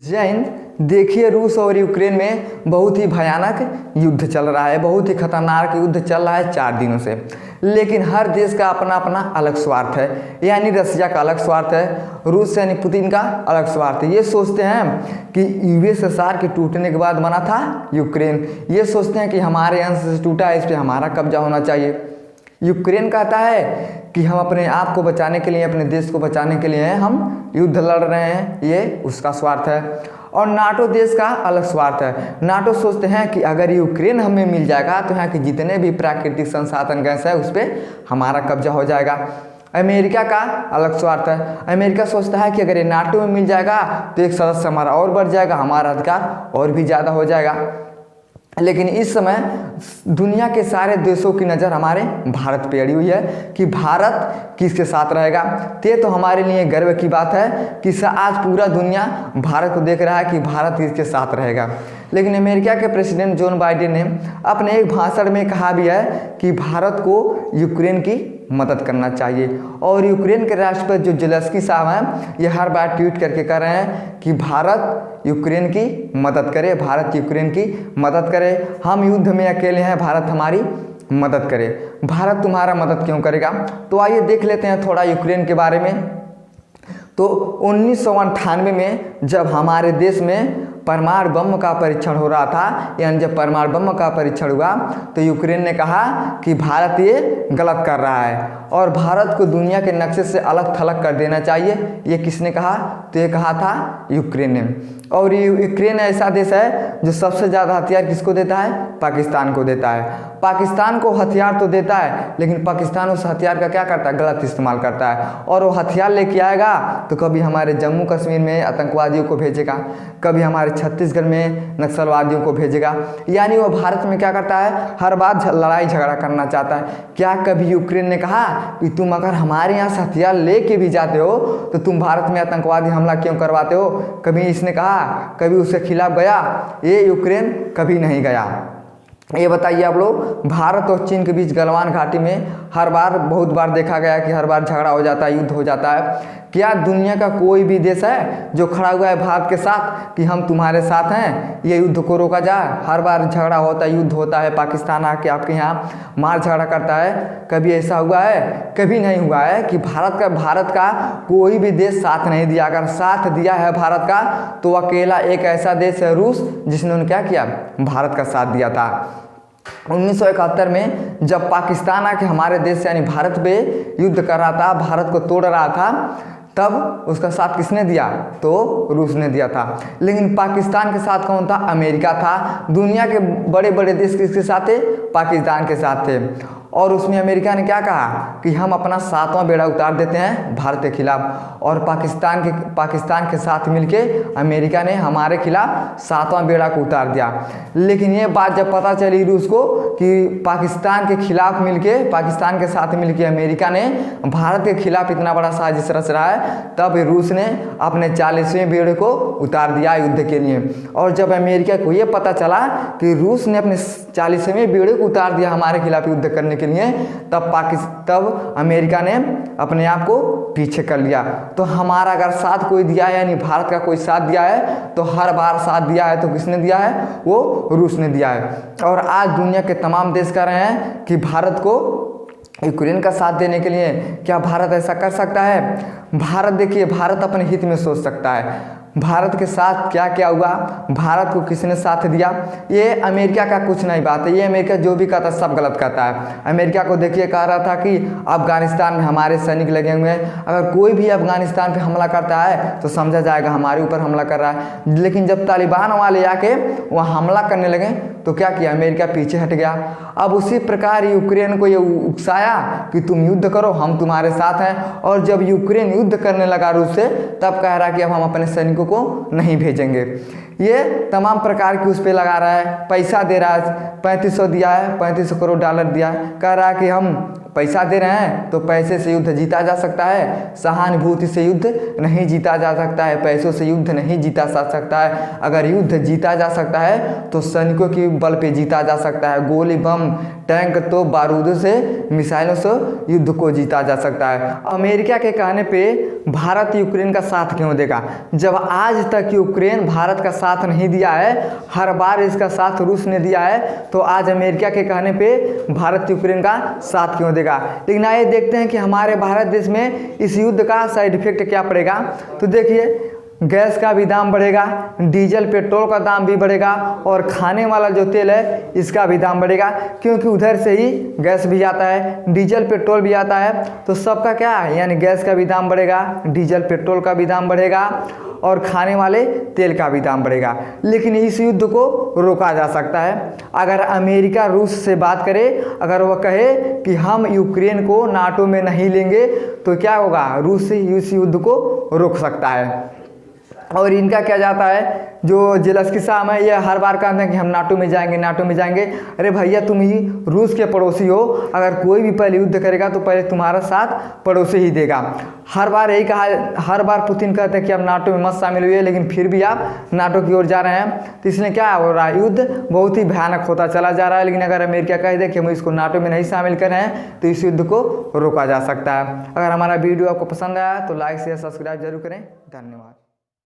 जय हिंद। देखिए, रूस और यूक्रेन में बहुत ही भयानक युद्ध चल रहा है, बहुत ही खतरनाक युद्ध चल रहा है 4 दिनों से। लेकिन हर देश का अपना अपना अलग स्वार्थ है। यानी रसिया का अलग स्वार्थ है, रूस यानी पुतिन का अलग स्वार्थ है। ये सोचते हैं कि यूएसएसआर के टूटने के बाद बना था यूक्रेन। ये सोचते हैं कि हमारे अंश से टूटा है, इस पर हमारा कब्जा होना चाहिए। यूक्रेन कहता है कि हम अपने आप को बचाने के लिए, अपने देश को बचाने के लिए हम युद्ध लड़ रहे हैं, ये उसका स्वार्थ है। और नाटो देश का अलग स्वार्थ है। नाटो सोचते हैं कि अगर यूक्रेन हमें मिल जाएगा तो यहाँ के जितने भी प्राकृतिक संसाधन गैस है उस पर हमारा कब्जा हो जाएगा। अमेरिका का अलग स्वार्थ है। अमेरिका सोचता है कि अगर ये नाटो में मिल जाएगा तो एक सदस्य हमारा और बढ़ जाएगा, हमारा अधिकार और भी ज़्यादा हो जाएगा। लेकिन इस समय दुनिया के सारे देशों की नज़र हमारे भारत पे अड़ी हुई है कि भारत किसके साथ रहेगा। तो हमारे लिए गर्व की बात है कि आज पूरा दुनिया भारत को देख रहा है कि भारत किसके साथ रहेगा। लेकिन अमेरिका के प्रेसिडेंट जोन बाइडेन ने अपने एक भाषण में कहा भी है कि भारत को यूक्रेन की मदद करना चाहिए। और यूक्रेन के राष्ट्रपति जो जेलेंस्की साहब हैं, ये हर बार ट्वीट करके कह रहे हैं कि भारत यूक्रेन की मदद करे, भारत यूक्रेन की मदद करे। हम युद्ध में अकेले हैं, भारत हमारी मदद करे। भारत तुम्हारा मदद क्यों करेगा? तो आइए देख लेते हैं थोड़ा यूक्रेन के बारे में। तो 1998 में जब हमारे देश में परमाणु बम का परीक्षण हो रहा था, यानी जब परमाणु बम का परीक्षण हुआ तो यूक्रेन ने कहा कि भारत ये गलत कर रहा है और भारत को दुनिया के नक्शे से अलग थलग कर देना चाहिए। ये किसने कहा? तो ये कहा था यूक्रेन ने। और ये यूक्रेन ऐसा देश है जो सबसे ज़्यादा हथियार किसको देता है? पाकिस्तान को देता है। पाकिस्तान को हथियार तो देता है, लेकिन पाकिस्तान उस हथियार का क्या करता है? गलत इस्तेमाल करता है। और वो हथियार लेके आएगा तो कभी हमारे जम्मू कश्मीर में आतंकवादियों को भेजेगा, कभी हमारे छत्तीसगढ़ में नक्सलवादियों को भेजेगा। यानी वो भारत में क्या करता है? हर बार लड़ाई झगड़ा करना चाहता है। क्या कभी यूक्रेन ने कहा कि तुम अगर हमारे यहाँ से हथियार लेके भी जाते हो तो तुम भारत में आतंकवादी हमला क्यों करवाते हो? कभी इसने कहा? कभी उसके खिलाफ गया? ये यूक्रेन कभी नहीं गया। ये बताइए आप लोग, भारत और चीन के बीच गलवान घाटी में हर बार बहुत बार देखा गया कि हर बार झगड़ा हो जाता है, युद्ध हो जाता है। क्या दुनिया का कोई भी देश है जो खड़ा हुआ है भारत के साथ कि हम तुम्हारे साथ हैं, ये युद्ध को रोका जाए? हर बार झगड़ा होता है, युद्ध होता है, पाकिस्तान आके आपके यहाँ मार झगड़ा करता है। कभी ऐसा हुआ है? कभी नहीं हुआ है कि भारत का कोई भी देश साथ नहीं दिया। अगर साथ दिया है भारत का तो अकेला एक ऐसा देश है रूस, जिसने क्या किया? भारत का साथ दिया था। 1971 में जब पाकिस्तान आके हमारे देश यानी भारत पे युद्ध कर रहा था, भारत को तोड़ रहा था, तब उसका साथ किसने दिया? तो रूस ने दिया था। लेकिन पाकिस्तान के साथ कौन था? अमेरिका था। दुनिया के बड़े बड़े देश किसके साथ थे? पाकिस्तान के साथ थे। और उसमें अमेरिका ने क्या कहा कि हम अपना 7वां बेड़ा उतार देते हैं भारत के खिलाफ। और पाकिस्तान के साथ मिलके अमेरिका ने हमारे खिलाफ 7वां बेड़ा को उतार दिया। लेकिन ये बात जब पता चली रूस को कि पाकिस्तान के खिलाफ मिलके, पाकिस्तान के साथ मिलके अमेरिका ने भारत के खिलाफ इतना बड़ा साजिश रच रहा है, तब रूस ने अपने 40वें बेड़े को उतार दिया युद्ध के लिए। और जब अमेरिका को ये पता चला कि रूस ने अपने 40वें बेड़े को उतार दिया हमारे खिलाफ युद्ध करने के लिए, तब अमेरिका ने अपने आप को पीछे कर लिया। तो हमारा अगर साथ कोई दिया है, यानी भारत का कोई साथ दिया है, तो हर बार साथ दिया है तो किसने दिया है? वो रूस ने दिया है। और आज दुनिया के तमाम देश कह रहे हैं कि भारत को यूक्रेन का साथ देने के लिए क्या भारत ऐसा कर सकता है? भारत, देखिए, भारत अपने हित में सोच सकता है। भारत के साथ क्या क्या हुआ, भारत को किसने साथ दिया, ये अमेरिका का कुछ नहीं बात है। ये अमेरिका जो भी कहता है सब गलत कहता है। अमेरिका को देखिए कह रहा था कि अफगानिस्तान में हमारे सैनिक लगे हुए हैं, अगर कोई भी अफगानिस्तान पे हमला करता है तो समझा जाएगा हमारे ऊपर हमला कर रहा है। लेकिन जब तालिबान वाले आके वहाँ हमला करने लगे तो क्या किया? अमेरिका पीछे हट गया। अब उसी प्रकार यूक्रेन को ये उकसाया कि तुम युद्ध करो, हम तुम्हारे साथ हैं। और जब यूक्रेन युद्ध करने लगा रूस से, तब कह रहा कि अब हम अपने सैनिकों को नहीं भेजेंगे। ये तमाम प्रकार की उस पर लगा रहा है, पैसा दे रहा है, 3500 दिया है, $3500 करोड़ दिया है। कह रहा है कि हम पैसा दे रहे हैं तो पैसे से युद्ध जीता जा सकता है, सहानुभूति से युद्ध नहीं जीता जा सकता है, पैसों से युद्ध नहीं जीता जा सकता है। अगर युद्ध जीता जा सकता है तो सैनिकों के बल पे जीता जा सकता है, गोली बम टैंक तो बारूदों से मिसाइलों से युद्ध को जीता जा सकता है। अमेरिका के कहने पे भारत यूक्रेन का साथ क्यों देगा, जब आज तक यूक्रेन भारत का साथ नहीं दिया है, हर बार इसका साथ रूस ने दिया है, तो आज अमेरिका के कहने पे भारत यूक्रेन का साथ क्यों देगा। लेकिन आइए देखते हैं कि हमारे भारत देश में इस युद्ध का साइड इफेक्ट क्या पड़ेगा। तो देखिए, गैस का भी दाम बढ़ेगा, डीजल पेट्रोल का दाम भी बढ़ेगा और खाने वाला जो तेल है इसका भी दाम बढ़ेगा, क्योंकि उधर से ही गैस भी आता है, डीजल पेट्रोल भी आता है। तो सबका क्या है, यानी गैस का भी दाम बढ़ेगा, डीजल पेट्रोल का भी दाम बढ़ेगा और खाने वाले तेल का भी दाम बढ़ेगा। लेकिन इस युद्ध को रोका जा सकता है अगर अमेरिका रूस से बात करे, अगर वह कहे कि हम यूक्रेन को नाटो में नहीं लेंगे, तो क्या होगा, रूस इस युद्ध को रोक सकता है। और इनका क्या जाता है, जो जेलेंस्की साहब है, ये हर बार कहते हैं कि हम नाटो में जाएंगे, नाटो में जाएंगे। अरे भैया, तुम ही रूस के पड़ोसी हो, अगर कोई भी पहले युद्ध करेगा तो पहले तुम्हारा साथ पड़ोसी ही देगा। हर बार यही कहा, हर बार पुतिन कहते हैं कि आप नाटो में मत शामिल हुए, लेकिन फिर भी आप नाटो की ओर जा रहे हैं। तो इसलिए क्या हो रहा है, युद्ध बहुत ही भयानक होता चला जा रहा है। लेकिन अगर अमेरिका कह दे कि हम इसको नाटो में नहीं शामिल कर रहे हैं, तो इस युद्ध को रोका जा सकता है। अगर हमारा वीडियो आपको पसंद आया तो लाइक शेयर सब्सक्राइब जरूर करें। धन्यवाद।